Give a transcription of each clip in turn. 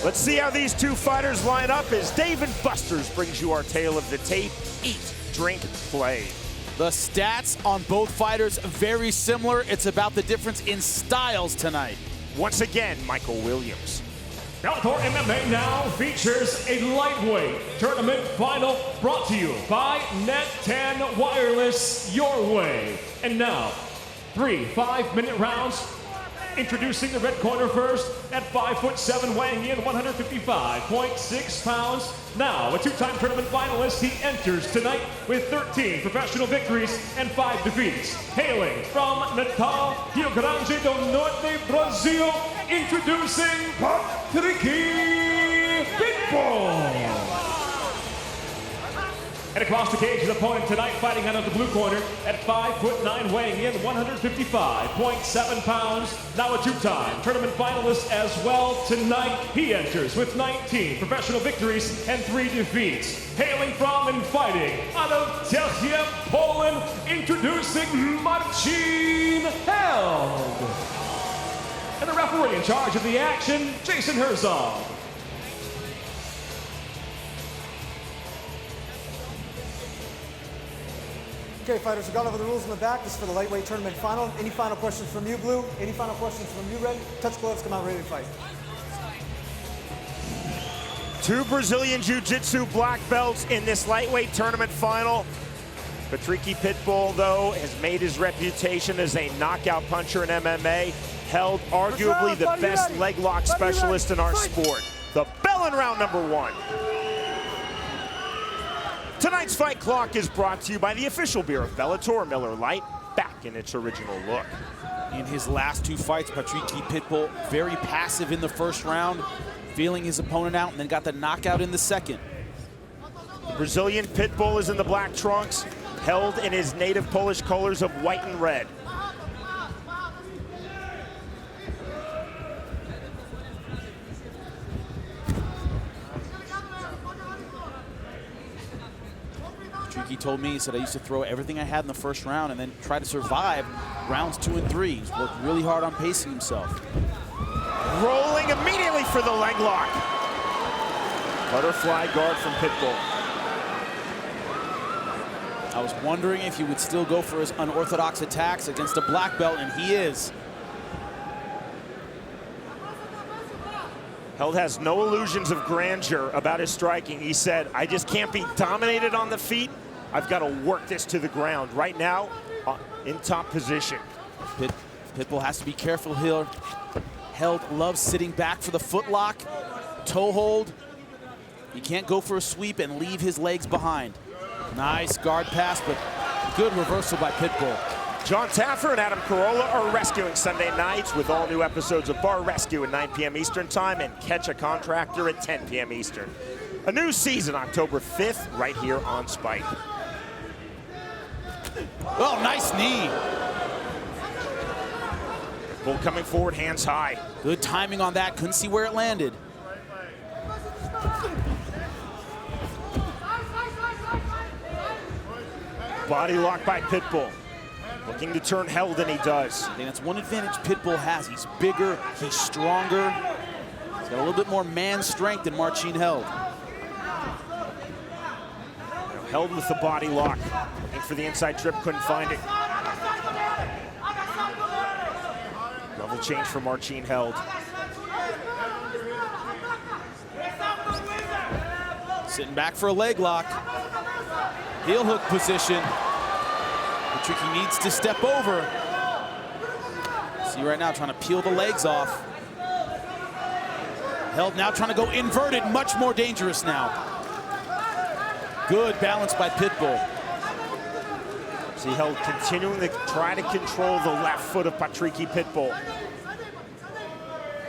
Let's see how these two fighters line up as Dave and Buster's brings you our tale of the tape. Eat, drink, play. The stats on both fighters very similar. It's about the difference in styles tonight. Once again, Michael Williams. Bellator MMA now features a lightweight tournament final brought to you by Net10 Wireless, your way. And now, 3 5-minute rounds. Introducing the red corner first at 5'7", weighing in 155.6 pounds. Now, a two-time tournament finalist, he enters tonight with 13 professional victories and 5 defeats. Hailing from Natal, Rio Grande do Norte, Brazil, introducing Patrick Pitbull. And across the cage, his opponent tonight fighting out of the blue corner at 5'9", weighing in 155.7 pounds. Now a two-time tournament finalist as well tonight. He enters with 19 professional victories and 3 defeats. Hailing from and fighting out of Czechia, Poland, introducing Marcin Held. And the referee in charge of the action, Jason Herzog. Okay, fighters, we've gone over the rules in the back. This is for the lightweight tournament final. Any final questions from you, Blue? Any final questions from you, Red? Touch gloves, come out ready to fight. 2 Brazilian Jiu-Jitsu black belts in this lightweight tournament final. Patrick Pitbull, though, has made his reputation as a knockout puncher in MMA, held arguably the best leg lock specialist in our sport. The bell in round number 1. Tonight's fight clock is brought to you by the official beer of Bellator, Miller Lite, back in its original look. In his last 2 fights, Patrick Pitbull very passive in the first round, feeling his opponent out, and then got the knockout in the second. The Brazilian Pitbull is in the black trunks, held in his native Polish colors of white and red. He told me, he said, I used to throw everything I had in the first round and then try to survive rounds 2 and 3. He's worked really hard on pacing himself. Rolling immediately for the leg lock. Butterfly guard from Pitbull. I was wondering if he would still go for his unorthodox attacks against a black belt, and he is. Held has no illusions of grandeur about his striking. He said, I just can't be dominated on the feet. I've got to work this to the ground. Right now, in top position. Pitbull has to be careful here. Held loves sitting back for the foot lock, toe hold. He can't go for a sweep and leave his legs behind. Nice guard pass, but good reversal by Pitbull. John Taffer and Adam Carolla are rescuing Sunday nights with all new episodes of Bar Rescue at 9 p.m. Eastern Time and Catch a Contractor at 10 p.m. Eastern. A new season October 5th right here on Spike. Oh, nice knee. Bull coming forward, hands high. Good timing on that, couldn't see where it landed. Body lock by Pitbull. Looking to turn Held, and he does. I think that's one advantage Pitbull has. He's bigger, he's stronger. He's got a little bit more man strength than Marcin Held. Held with the body lock. Looking for the inside trip, couldn't find it. Level change for Marcin Held. Sitting back for a leg lock. Heel hook position. Patrick needs to step over. See right now, trying to peel the legs off. Held now trying to go inverted, much more dangerous now. Good balance by Pitbull. See Held continuing to try to control the left foot of Patrick Pitbull.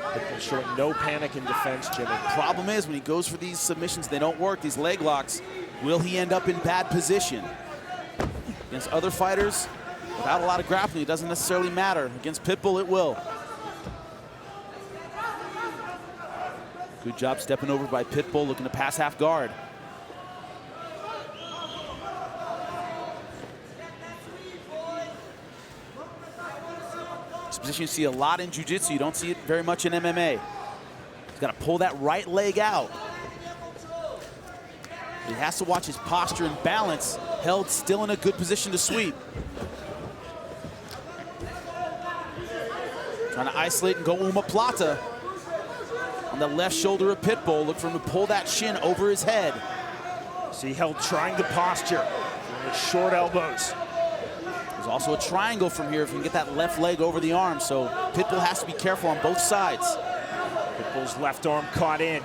Pitbull showing no panic in defense, Jimmy. Problem is, when he goes for these submissions, they don't work, these leg locks. Will he end up in bad position? Against other fighters, without a lot of grappling, it doesn't necessarily matter. Against Pitbull, it will. Good job stepping over by Pitbull, looking to pass half guard. This position you see a lot in Jiu-Jitsu. You don't see it very much in MMA. got to pull that right leg out. He has to watch his posture and balance. Held still in a good position to sweep. Trying to isolate and go omoplata on the left shoulder of Pitbull. Look for him to pull that shin over his head. See Held trying the posture with short elbows. There's also a triangle from here if you can get that left leg over the arm. So Pitbull has to be careful on both sides. Pitbull's left arm caught in.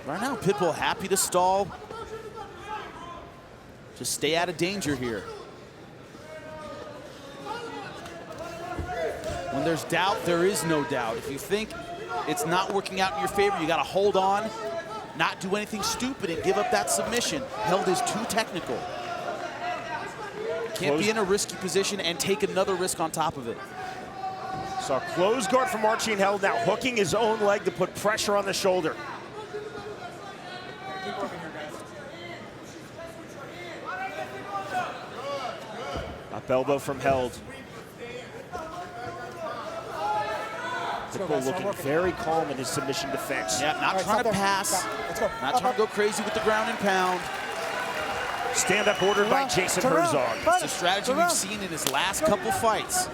Right now, Pitbull happy to stall. Just stay out of danger here. When there's doubt, there is no doubt. If you think it's not working out in your favor, you got to hold on, not do anything stupid, and give up that submission. Held is too technical. Can't be in a risky position and take another risk on top of it. So a close guard from Marcin Held now hooking his own leg to put pressure on the shoulder. Up elbow from Held. Pitbull looking very calm in his submission defense. Yeah, not trying to pass, not trying to go crazy with the ground and pound. Stand-up ordered by Jason Herzog. It's a strategy we've seen in his last couple fights.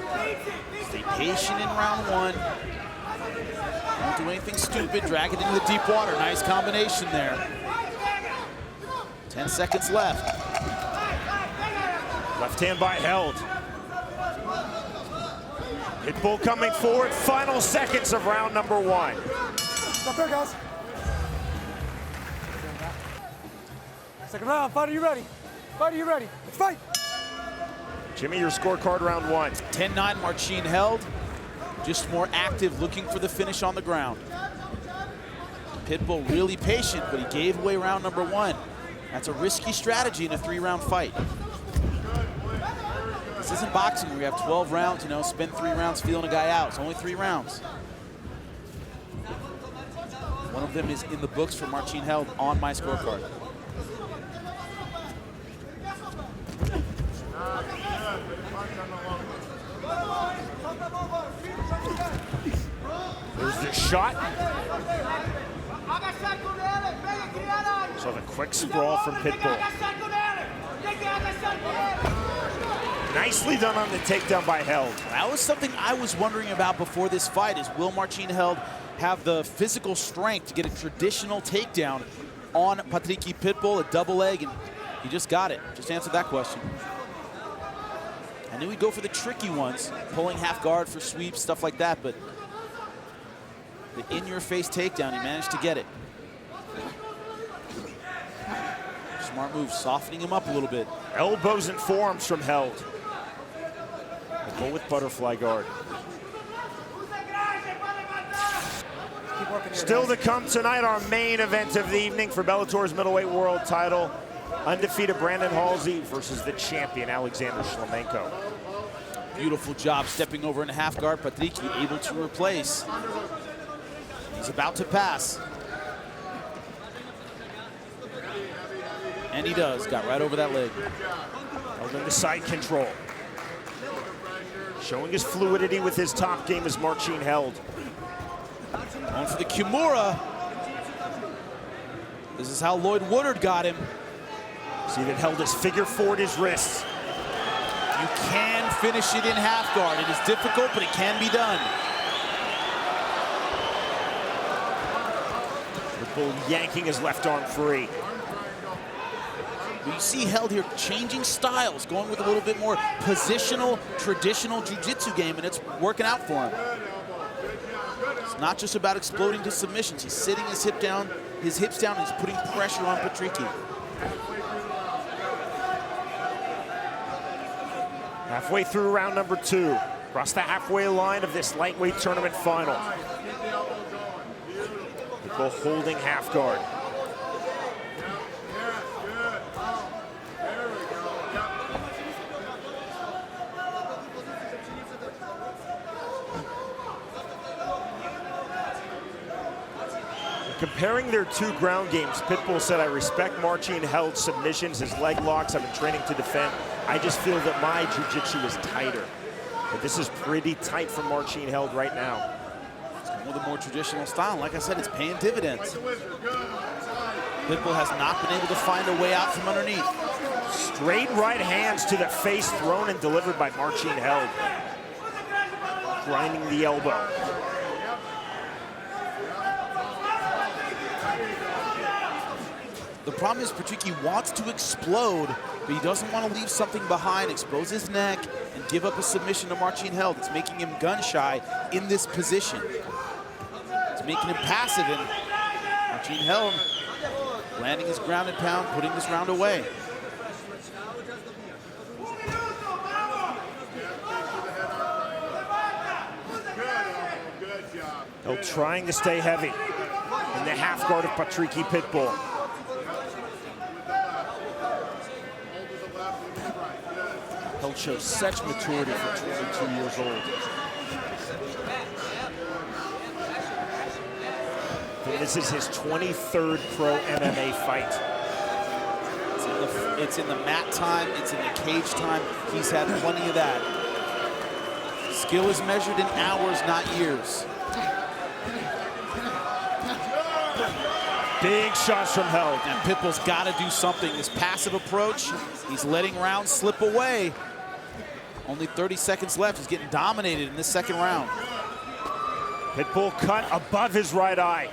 Stay patient in round one. Don't do anything stupid, drag it into the deep water. Nice combination there. 10 seconds left. Left hand by Held. Pitbull coming forward, final seconds of round number one. Stop there, guys. Second round, fight, are you ready? Fight, are you ready? Let's fight. Jimmy, your scorecard round one. 10-9, Marcin Held. Just more active, looking for the finish on the ground. Pitbull really patient, but he gave away round number one. That's a risky strategy in a 3-round fight. This isn't boxing where you have 12 rounds, you know, spend 3 rounds feeling a guy out. It's only 3 rounds. One of them is in the books for Marcin Held on my scorecard. There's the shot. So the quick sprawl from Pitbull. Nicely done on the takedown by Held. That was something I was wondering about before this fight, is will Marcin Held have the physical strength to get a traditional takedown on Patricky Pitbull, a double leg, and he just got it. Just answered that question. I knew he'd go for the tricky ones, pulling half guard for sweeps, stuff like that, but the in-your-face takedown, he managed to get it. Smart move, softening him up a little bit. Elbows and forearms from Held. Pitbull with butterfly guard. Still to come tonight, our main event of the evening for Bellator's middleweight world title. Undefeated Brandon Halsey versus the champion Alexander Shlemenko. Beautiful job stepping over in half guard. Patricky able to replace. He's about to pass. And he does, got right over that leg. Held in the side control. Showing his fluidity with his top game is Marcin Held. Going for the Kimura. This is how Lloyd Woodard got him. See that Held has figure forward his wrists. You can finish it in half guard. It is difficult, but it can be done. Pitbull yanking his left arm free. You see Held here changing styles, going with a little bit more positional, traditional jiu-jitsu game, and it's working out for him. It's not just about exploding to submissions. He's sitting his hips down, and he's putting pressure on Patricky. Halfway through round number two. Across the halfway line of this lightweight tournament final. Pitbull holding half guard. Comparing their 2 ground games, Pitbull said, I respect Marcin Held's submissions, his leg locks, I've been training to defend. I just feel that my jiu-jitsu is tighter. But this is pretty tight for Marcin Held right now. He's going with the more traditional style. Like I said, it's paying dividends. Pitbull has not been able to find a way out from underneath. Straight right hands to the face, thrown and delivered by Marcin Held. Grinding the elbow. The problem is Patricky wants to explode, but he doesn't want to leave something behind, expose his neck, and give up a submission to Marcin Held. It's making him gun-shy in this position. It's making him passive, and Marcin Held landing his ground and pound, putting this round away. Held trying to stay heavy in the half guard of Patricky Pitbull. Held shows such maturity for 22 years old. And this is his 23rd pro MMA fight. It's in the mat time, it's in the cage time. He's had plenty of that. Skill is measured in hours, not years. Big shots from Held. And Pitbull's got to do something. This passive approach, he's letting rounds slip away. Only 30 seconds left. He's getting dominated in this second round. Pitbull cut above his right eye.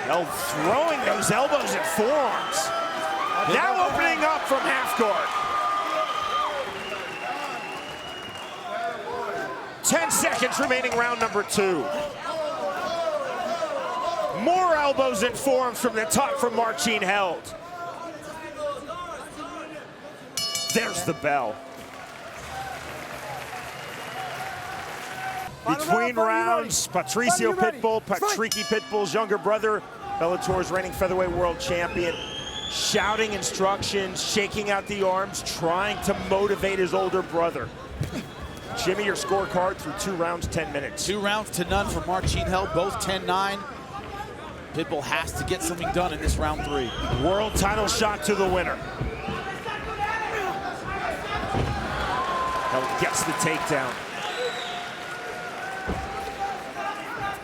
Held throwing those elbows and forearms. Now opening up from half guard. 10 seconds remaining, round number 2. More elbows and forearms from the top from Marcin Held. There's the bell. Between rounds, Patricio Pitbull, Patricky Pitbull's younger brother, Bellator's reigning featherweight world champion, shouting instructions, shaking out the arms, trying to motivate his older brother. Jimmy, your scorecard through 2 rounds, 10 minutes. 2 rounds to none for Marcin Held, both 10-9. Pitbull has to get something done in this round 3. World title shot to the winner. Held gets the takedown.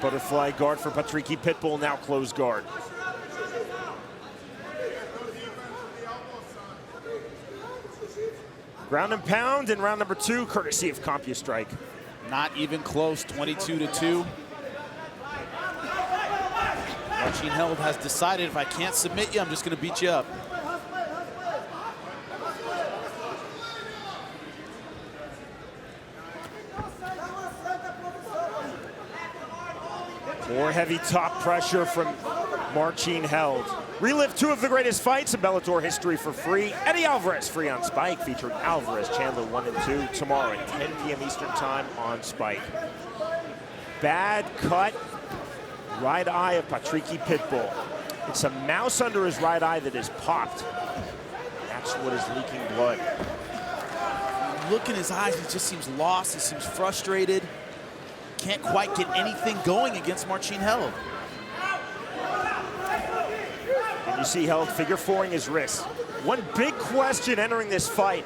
Butterfly guard for Patricky Pitbull, now closed guard. Ground and pound in round number 2, courtesy of CompuStrike. Not even close, 22-2. Marcin Held has decided, if I can't submit you, I'm just gonna beat you up. More heavy top pressure from Marcin Held. Relive 2 of the greatest fights in Bellator history for free. Eddie Alvarez, free on Spike, featuring Alvarez, Chandler 1 and 2 tomorrow at 10 p.m. Eastern time on Spike. Bad cut, right eye of Patricky Pitbull. It's a mouse under his right eye that is popped. That's what is leaking blood. Look in his eyes, he just seems lost, he seems frustrated. Can't quite get anything going against Marcin Held. And you see Held figure 4ing his wrist. One big question entering this fight: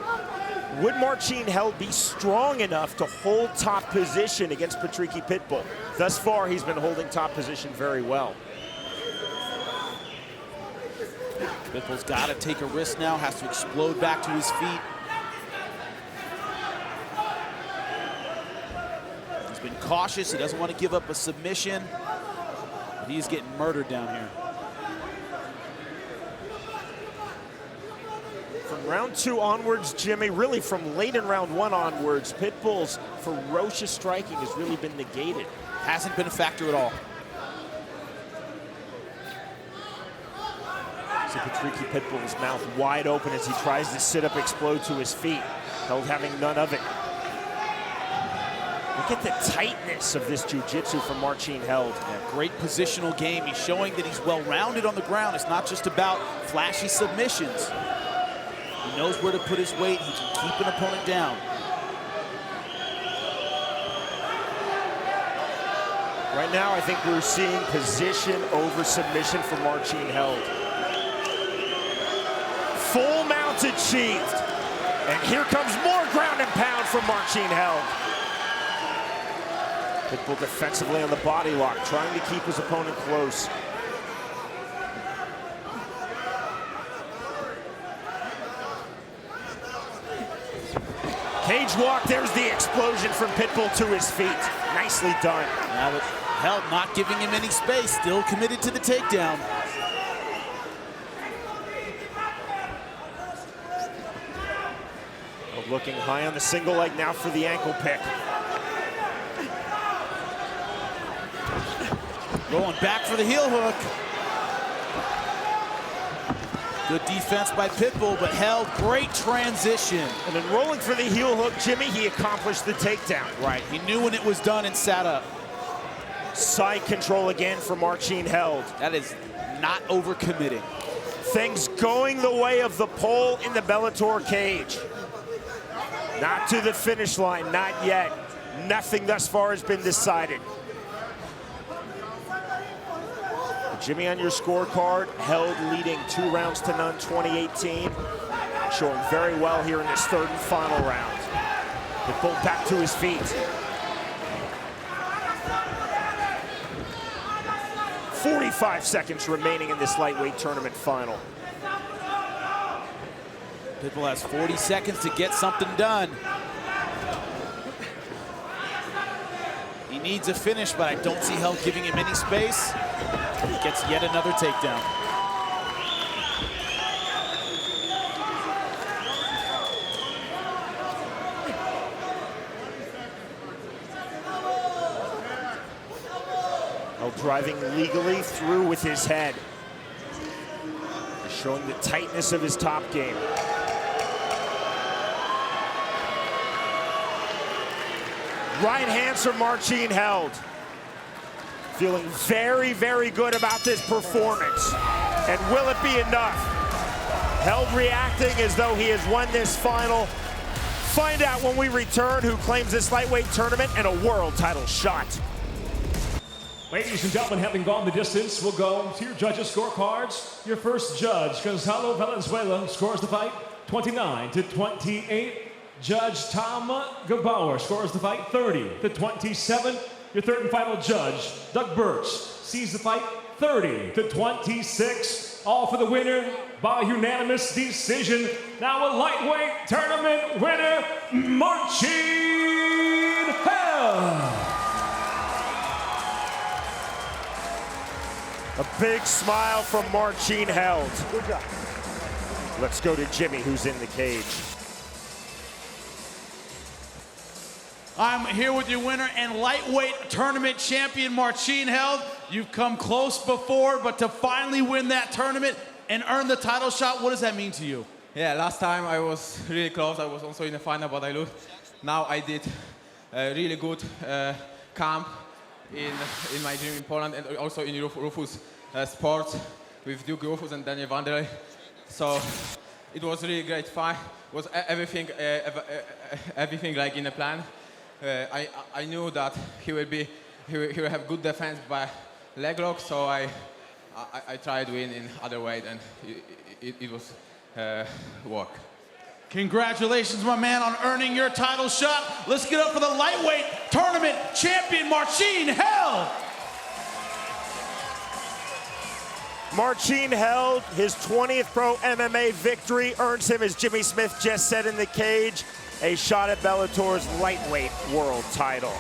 would Marcin Held be strong enough to hold top position against Patricky Pitbull? Thus far, he's been holding top position very well. Pitbull's got to take a risk now, has to explode back to his feet. He's been cautious, he doesn't want to give up a submission, but he's getting murdered down here. From round 2 onwards, Jimmy, really from late in round 1 onwards, Pitbull's ferocious striking has really been negated. Hasn't been a factor at all. See Patricky Pitbull's mouth wide open as he tries to sit up, explode to his feet. Held having none of it. Look at the tightness of this jiu-jitsu from Marcin Held. Yeah, great positional game. He's showing that he's well-rounded on the ground. It's not just about flashy submissions. He knows where to put his weight. He can keep an opponent down. Right now, I think we're seeing position over submission from Marcin Held. Full mount achieved. And here comes more ground and pound from Marcin Held. Pitbull defensively on the body lock, trying to keep his opponent close. Cage walk, there's the explosion from Pitbull to his feet. Nicely done. Now with Held not giving him any space, still committed to the takedown. Looking high on the single leg now for the ankle pick. Going back for the heel hook. Good defense by Pitbull, but Held, great transition. And then rolling for the heel hook, Jimmy, he accomplished the takedown. Right, he knew when it was done and sat up. Side control again for Marcin Held. That is not overcommitting. Things going the way of the pole in the Bellator cage. Not to the finish line, not yet. Nothing thus far has been decided. Jimmy on your scorecard, Held leading 2-0 2018. Showing very well here in this third and final round. Pitbull back to his feet. 45 seconds remaining in this lightweight tournament final. Pitbull has 40 seconds to get something done. He needs a finish, but I don't see Held giving him any space. He gets yet another takedown. Held driving legally through with his head. Showing the tightness of his top game. Right hands from Marcin Held. Feeling very, very good about this performance. And will it be enough? Held reacting as though he has won this final. Find out when we return who claims this lightweight tournament and a world title shot. Ladies and gentlemen, having gone the distance, we'll go to your judges' scorecards. Your first judge, Gonzalo Valenzuela, scores the fight 29-28. Judge Tom Gebauer scores the fight 30-27. Your third and final judge, Doug Birch, sees the fight 30-26. All for the winner by unanimous decision. Now a lightweight tournament winner, Marcin Held. A big smile from Marcin Held. Good job. Let's go to Jimmy, who's in the cage. I'm here with your winner and lightweight tournament champion, Marcin Held. You've come close before, but to finally win that tournament and earn the title shot, what does that mean to you? Yeah, last time I was really close. I was also in the final, but I lost. Now I did a really good camp in my gym in Poland and also in Rufus Sports with Duke Rufus and Daniel Wanderlei. So it was really great fight. It was everything like in the plan. I knew that he will have good defense by leg lock, so I tried to win in other way, and it was work. Congratulations, my man, on earning your title shot. Let's get up for the lightweight tournament champion, Marcin Held. Marcin Held, his 20th pro MMA victory earns him, as Jimmy Smith just said in the cage, a shot at Bellator's lightweight world title.